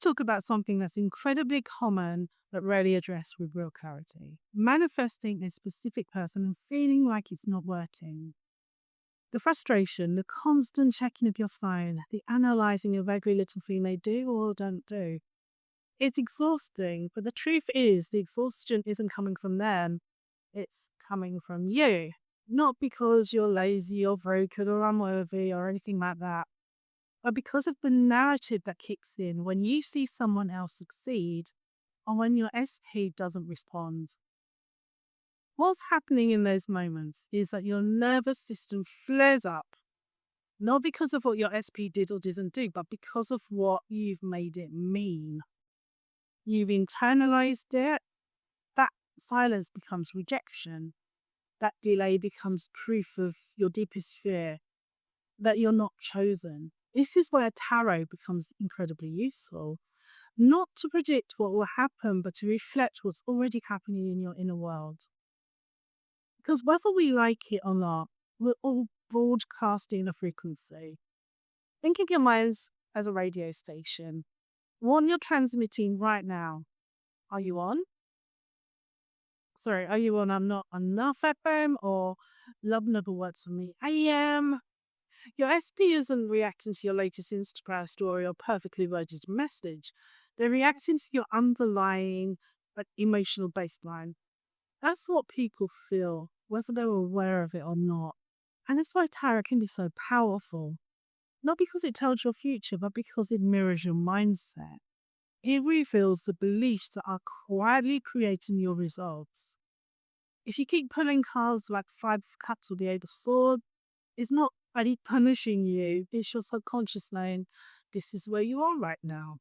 talk about something that's incredibly common but rarely addressed with real clarity. Manifesting a specific person and feeling like it's not working. The frustration, the constant checking of your phone, the analysing of every little thing they do or don't do. It's exhausting, but the truth is the exhaustion isn't coming from them. It's coming from you. Not because you're lazy or broken or unworthy or anything like that, but because of the narrative that kicks in when you see someone else succeed or when your SP doesn't respond. What's happening in those moments is that your nervous system flares up, not because of what your SP did or didn't do, but because of what you've made it mean. You've internalized it. That silence becomes rejection. That delay becomes proof of your deepest fear, that you're not chosen. This is where tarot becomes incredibly useful. Not to predict what will happen, but to reflect what's already happening in your inner world. Because whether we like it or not, we're all broadcasting a frequency. Think of your minds as a radio station. What you're transmitting right now. Are you on? Are you on I'm Not Enough FM or Love Never Works For Me AM? Your SP isn't reacting to your latest Instagram story or perfectly worded message. They're reacting to your underlying but emotional baseline. That's what people feel, whether they're aware of it or not. And that's why tarot can be so powerful. Not because it tells your future, but because it mirrors your mindset. It reveals the beliefs that are quietly creating your results. If you keep pulling cards like Five of Cups or the Eight of Swords, it's not really punishing you. It's your subconscious saying, this is where you are right now.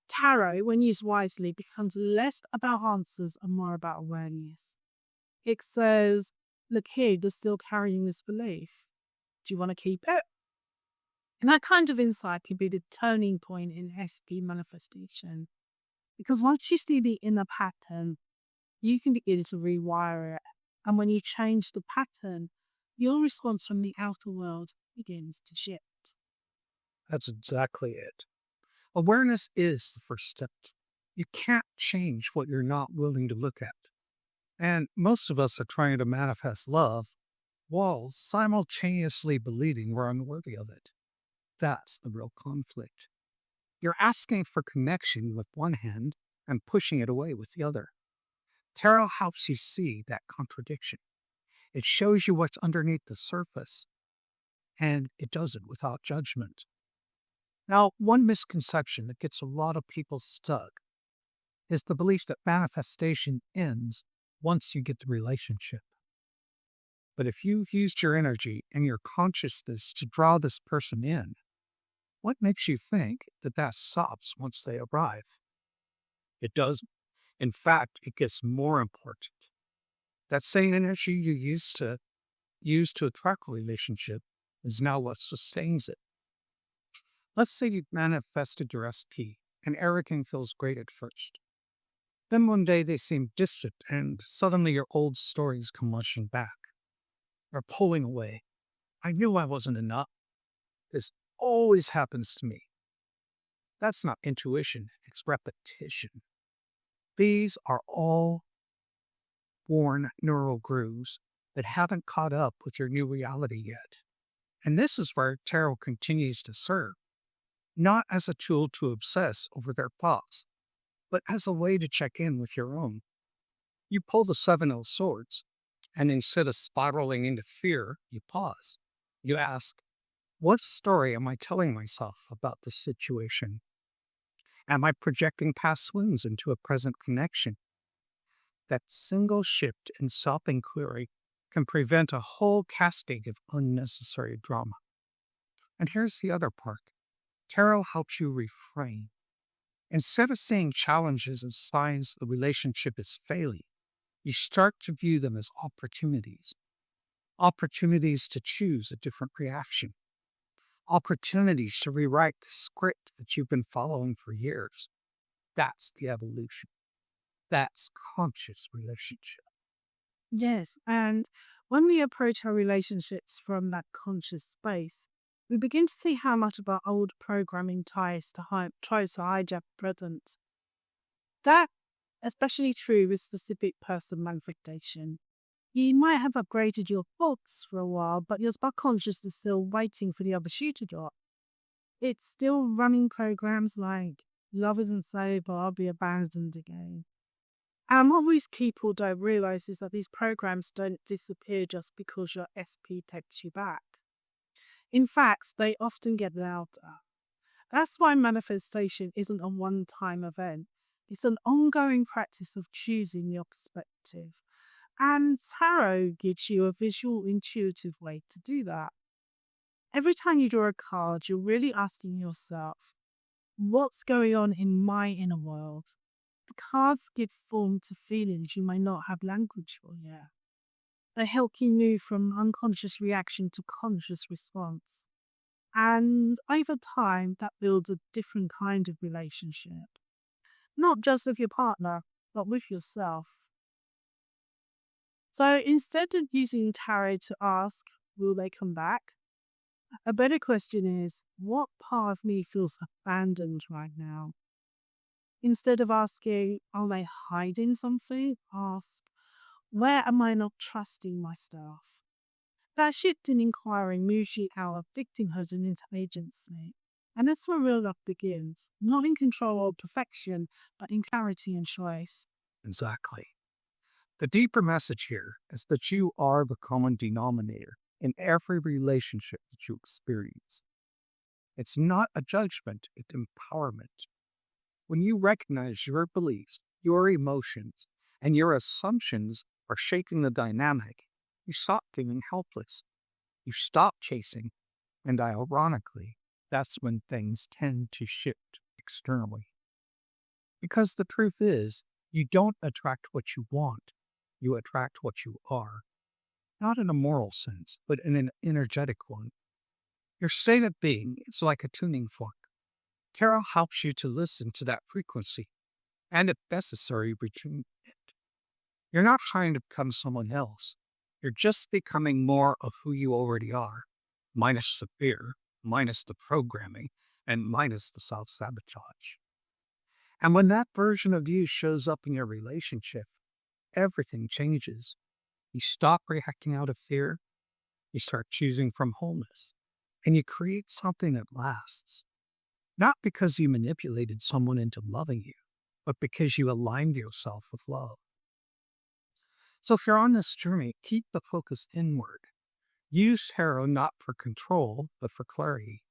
Tarot, when used wisely, becomes less about answers and more about awareness. It says, look here, you're still carrying this belief. Do you want to keep it? And that kind of insight can be the turning point in SP manifestation. Because once you see the inner pattern, you can begin to rewire it. And when you change the pattern, your response from the outer world begins to shift. That's exactly it. Awareness is the first step. You can't change what you're not willing to look at. And most of us are trying to manifest love while simultaneously believing we're unworthy of it. That's the real conflict. You're asking for connection with one hand and pushing it away with the other. Tarot helps you see that contradiction. It shows you what's underneath the surface, and it does it without judgment. Now, one misconception that gets a lot of people stuck is the belief that manifestation ends once you get the relationship. But if you've used your energy and your consciousness to draw this person in, what makes you think that that stops once they arrive? It doesn't. In fact, it gets more important. That same energy you used to use to attract a relationship is now what sustains it. Let's say you've manifested your SP and everything feels great at first. Then one day they seem distant and suddenly your old stories come rushing back or pulling away. I knew I wasn't enough. This always happens to me. That's not intuition, it's repetition. These are all worn neural grooves that haven't caught up with your new reality yet. And this is where tarot continues to serve, not as a tool to obsess over their thoughts, but as a way to check in with your own. You pull the Seven of Swords, and instead of spiraling into fear, you pause. You ask, what story am I telling myself about this situation? Am I projecting past wounds into a present connection? That single shift in self-inquiry can prevent a whole cascade of unnecessary drama. And here's the other part. Tarot helps you reframe. Instead of seeing challenges as signs the relationship is failing, you start to view them as opportunities. Opportunities to choose a different reaction. Opportunities to rewrite the script that you've been following for years. That's the evolution. That's conscious relationship. Yes, and when we approach our relationships from that conscious space, we begin to see how much of our old programming tries to hijack the present. That especially true with specific person manifestation. You might have upgraded your thoughts for a while, but your subconscious is still waiting for the other shoe to drop. It's still running programs like love isn't safe or I'll be abandoned again. And what most people don't realize is that these programs don't disappear just because your SP takes you back. In fact, they often get louder. That's why manifestation isn't a one time event, it's an ongoing practice of choosing your perspective. And tarot gives you a visual, intuitive way to do that. Every time you draw a card, you're really asking yourself, what's going on in my inner world? The cards give form to feelings you may not have language for yet. They help you move from unconscious reaction to conscious response. And over time, that builds a different kind of relationship, not just with your partner, but with yourself. So instead of using tarot to ask, will they come back? A better question is, what part of me feels abandoned right now? Instead of asking, are they hiding something? Ask, where am I not trusting myself? That shift in inquiry moves you out of victimhood and into agency. And that's where real love begins, not in control or perfection, but in clarity and choice. Exactly. The deeper message here is that you are the common denominator in every relationship that you experience. It's not a judgment, it's empowerment. When you recognize your beliefs, your emotions, and your assumptions are shaping the dynamic, you stop feeling helpless. You stop chasing, and ironically, that's when things tend to shift externally. Because the truth is, you don't attract what you want, you attract what you are. Not in a moral sense, but in an energetic one. Your state of being is like a tuning fork. Tarot helps you to listen to that frequency, and if necessary, retune it. You're not trying to become someone else. You're just becoming more of who you already are, minus the fear, minus the programming, and minus the self sabotage. And when that version of you shows up in your relationship, everything changes. You stop reacting out of fear, you start choosing from wholeness, and you create something that lasts. Not because you manipulated someone into loving you, but because you aligned yourself with love. So if you're on this journey, keep the focus inward. Use tarot not for control, but for clarity.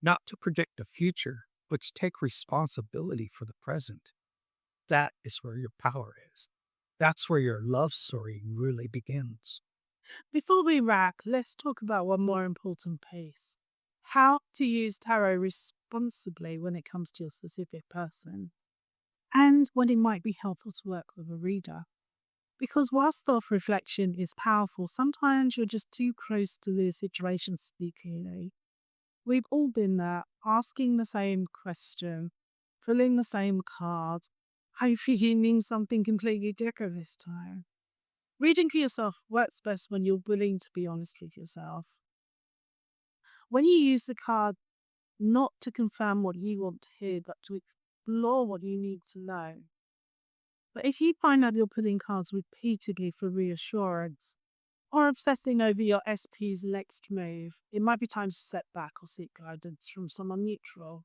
Not to predict the future, but to take responsibility for the present. That is where your power is. That's where your love story really begins. Before we wrap, let's talk about one more important piece: how to use tarot responsibly when it comes to your specific person, and when it might be helpful to work with a reader. Because whilst self reflection is powerful, sometimes you're just too close to the situation to speak clearly. We've all been there, asking the same question, filling the same card, hoping it means something completely different this time. Reading for yourself works best when you're willing to be honest with yourself. When you use the card not to confirm what you want to hear, but to explore what you need to know. But if you find that you're putting cards repeatedly for reassurance, or obsessing over your SP's next move, it might be time to step back or seek guidance from someone neutral.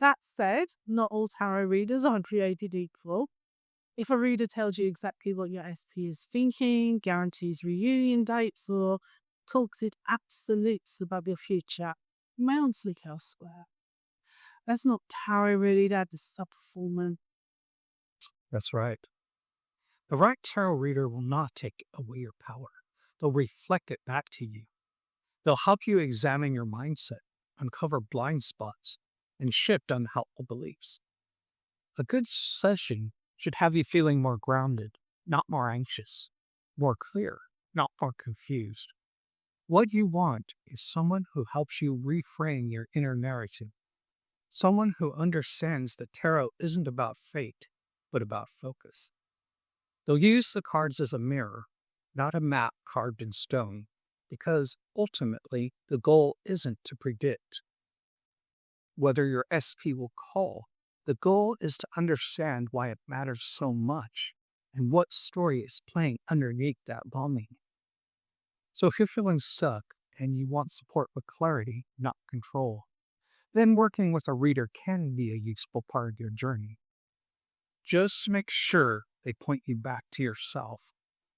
That said, not all tarot readers are created equal. If a reader tells you exactly what your SP is thinking, guarantees reunion dates, or talks in absolutes about your future, you may want to look elsewhere. That's not tarot really, that is subperformance. That's right. The right tarot reader will not take away your power. They'll reflect it back to you. They'll help you examine your mindset, uncover blind spots, and shift unhelpful beliefs. A good session should have you feeling more grounded, not more anxious, more clear, not more confused. What you want is someone who helps you reframe your inner narrative, someone who understands that tarot isn't about fate, but about focus. They'll use the cards as a mirror, not a map carved in stone. because ultimately the goal isn't to predict whether your SP will call. The goal is to understand why it matters so much and what story is playing underneath that longing. So if you're feeling stuck and you want support with clarity, not control, then working with a reader can be a useful part of your journey. Just make sure they point you back to yourself,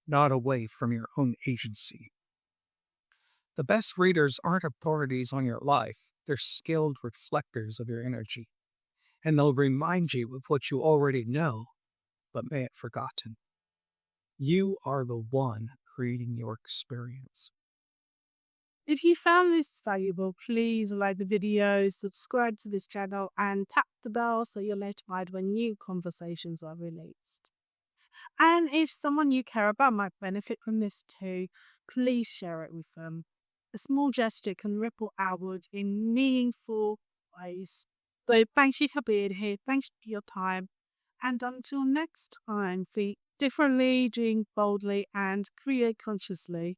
not away from your own agency. The best readers aren't authorities on your life, they're skilled reflectors of your energy, and they'll remind you of what you already know but may have forgotten. You are the one creating your experience. If you found this valuable, please like the video, subscribe to this channel, and tap the bell so you're notified when new conversations are released. And if someone you care about might benefit from this too, please share it with them. A small gesture can ripple outward in meaningful ways. So thank you for being here. Thanks for your time. And until next time, think differently, dream boldly, and create consciously.